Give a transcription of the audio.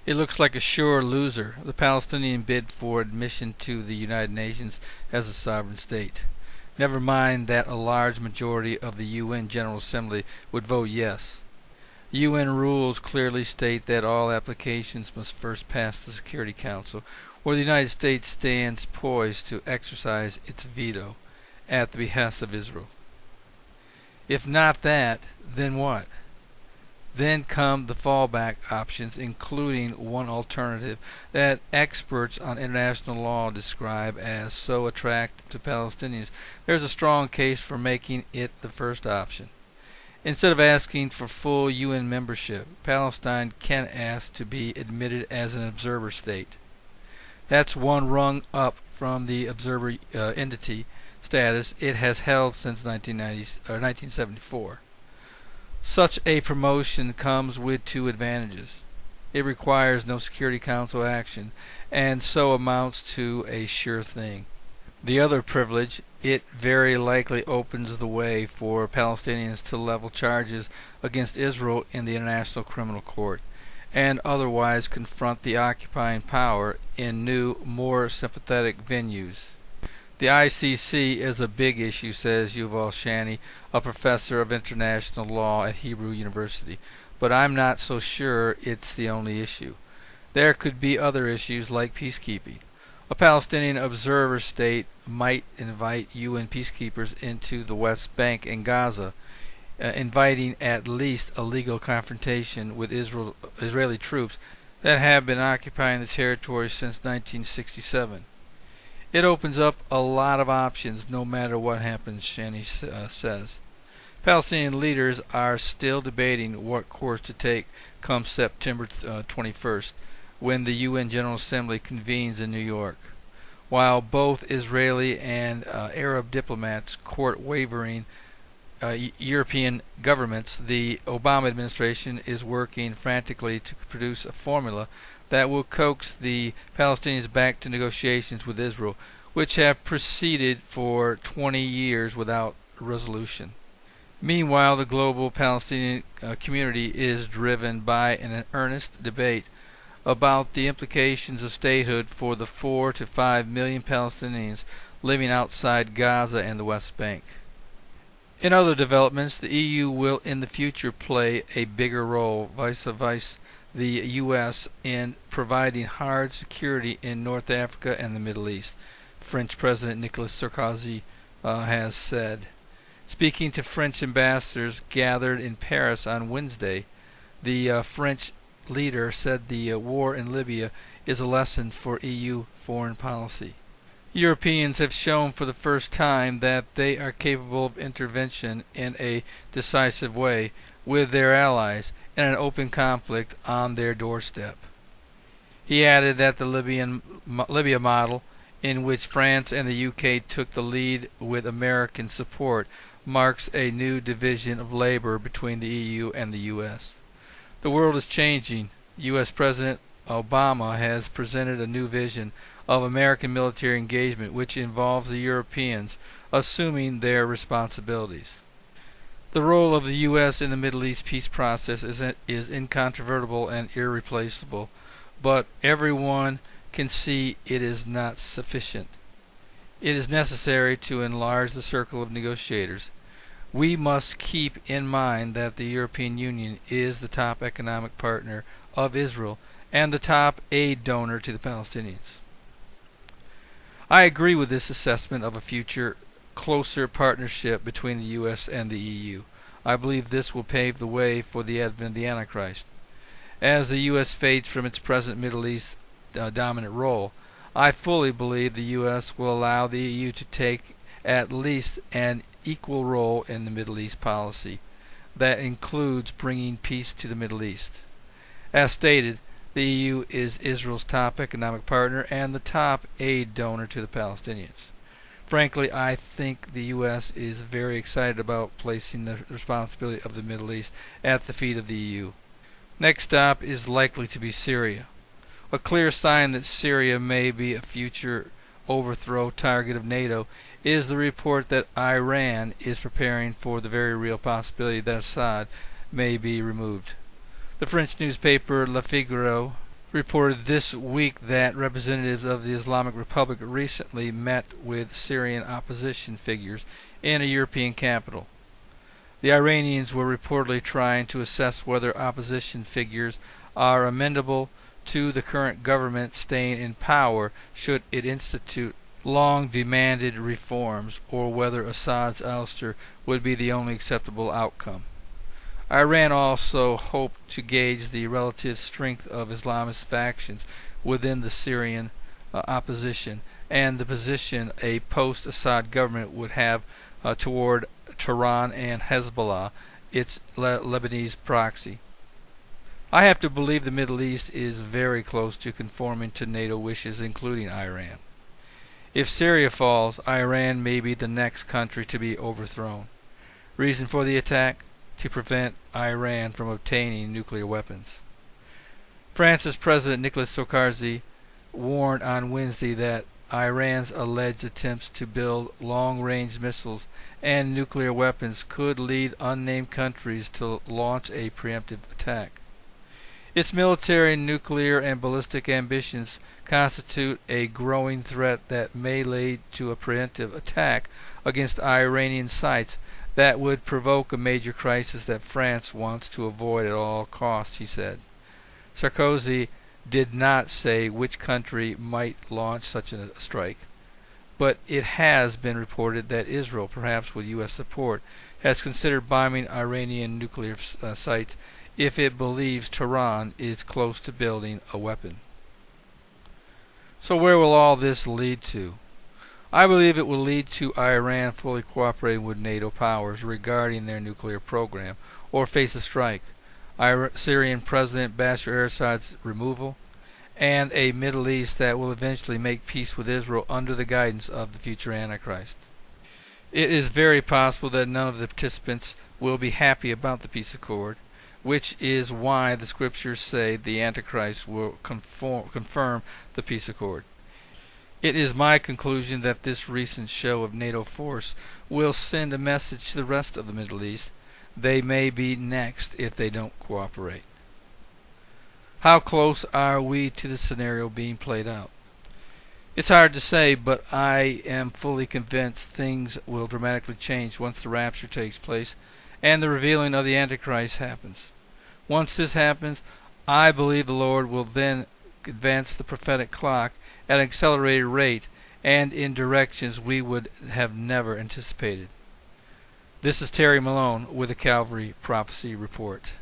It looks like a sure loser, the Palestinian bid for admission to the United Nations as a sovereign state. Never mind that a large majority of the UN General Assembly would vote yes. UN rules clearly state that all applications must first pass the Security Council, where the United States stands poised to exercise its veto at the behest of Israel. If not that, then what? Then come the fallback options, including one alternative that experts on international law describe as so attractive to Palestinians. There's a strong case for making it the first option. Instead of asking for full UN membership, Palestine can ask to be admitted as an observer state. That's one rung up from the observer entity status it has held since 1974. Such a promotion comes with two advantages. It requires no Security Council action, and so amounts to a sure thing. The other privilege, it very likely opens the way for Palestinians to level charges against Israel in the International Criminal Court, and otherwise confront the occupying power in new, more sympathetic venues. The ICC is a big issue, says Yuval Shani, a professor of international law at Hebrew University, but I'm not so sure it's the only issue. There could be other issues like peacekeeping. A Palestinian observer state might invite UN peacekeepers into the West Bank and Gaza, inviting at least a legal confrontation with Israeli troops that have been occupying the territory since 1967. It opens up a lot of options no matter what happens, Shani says. Palestinian leaders are still debating what course to take come September 21st, when the UN General Assembly convenes in New York. While both Israeli and Arab diplomats court wavering European governments, the Obama administration is working frantically to produce a formula that will coax the Palestinians back to negotiations with Israel, which have proceeded for 20 years without resolution. Meanwhile, the global Palestinian community is driven by an earnest debate about the implications of statehood for the 4 to 5 million Palestinians living outside Gaza and the West Bank. In other developments, the EU will in the future play a bigger role, vis-a-vis the U.S., in providing hard security in North Africa and the Middle East, French President Nicolas Sarkozy has said. Speaking to French ambassadors gathered in Paris on Wednesday, the French leader said the war in Libya is a lesson for EU foreign policy. Europeans have shown for the first time that they are capable of intervention in a decisive way with their allies in an open conflict on their doorstep. He added that the Libya model, in which France and the UK took the lead with American support, marks a new division of labor between the EU and the US. The world is changing. US President Obama has presented a new vision of American military engagement which involves the Europeans assuming their responsibilities. The role of the U.S. in the Middle East peace process is incontrovertible and irreplaceable, but everyone can see it is not sufficient. It is necessary to enlarge the circle of negotiators. We must keep in mind that the European Union is the top economic partner of Israel and the top aid donor to the Palestinians. I agree with this assessment of a future closer partnership between the U.S. and the EU. I believe this will pave the way for the advent of the Antichrist. As the U.S. fades from its present Middle East dominant role, I fully believe the U.S. will allow the EU to take at least an equal role in the Middle East policy. That includes bringing peace to the Middle East. As stated, the EU is Israel's top economic partner and the top aid donor to the Palestinians. Frankly, I think the U.S. is very excited about placing the responsibility of the Middle East at the feet of the EU. Next stop is likely to be Syria. A clear sign that Syria may be a future overthrow target of NATO is the report that Iran is preparing for the very real possibility that Assad may be removed. The French newspaper Le Figaro reported this week that representatives of the Islamic Republic recently met with Syrian opposition figures in a European capital. The Iranians were reportedly trying to assess whether opposition figures are amenable to the current government staying in power should it institute long-demanded reforms, or whether Assad's ouster would be the only acceptable outcome. Iran also hoped to gauge the relative strength of Islamist factions within the Syrian opposition and the position a post-Assad government would have toward Tehran and Hezbollah, its Lebanese proxy. I have to believe the Middle East is very close to conforming to NATO wishes, including Iran. If Syria falls, Iran may be the next country to be overthrown. Reason for the attack? To prevent Iran from obtaining nuclear weapons. France's President Nicolas Sarkozy warned on Wednesday that Iran's alleged attempts to build long-range missiles and nuclear weapons could lead unnamed countries to launch a preemptive attack. Its military, nuclear, and ballistic ambitions constitute a growing threat that may lead to a preemptive attack against Iranian sites that would provoke a major crisis that France wants to avoid at all costs, he said. Sarkozy did not say which country might launch such a strike, but it has been reported that Israel, perhaps with U.S. support, has considered bombing Iranian nuclear sites if it believes Tehran is close to building a weapon. So where will all this lead to? I believe it will lead to Iran fully cooperating with NATO powers regarding their nuclear program, or face a strike, Syrian President Bashar al-Assad's removal, and a Middle East that will eventually make peace with Israel under the guidance of the future Antichrist. It is very possible that none of the participants will be happy about the peace accord, which is why the scriptures say the Antichrist will confirm the peace accord. It is my conclusion that this recent show of NATO force will send a message to the rest of the Middle East. They may be next if they don't cooperate. How close are we to the scenario being played out? It's hard to say, but I am fully convinced things will dramatically change once the rapture takes place and the revealing of the Antichrist happens. Once this happens, I believe the Lord will then advance the prophetic clock at an accelerated rate and in directions we would have never anticipated. This is Terry Malone with the Calvary Prophecy Report.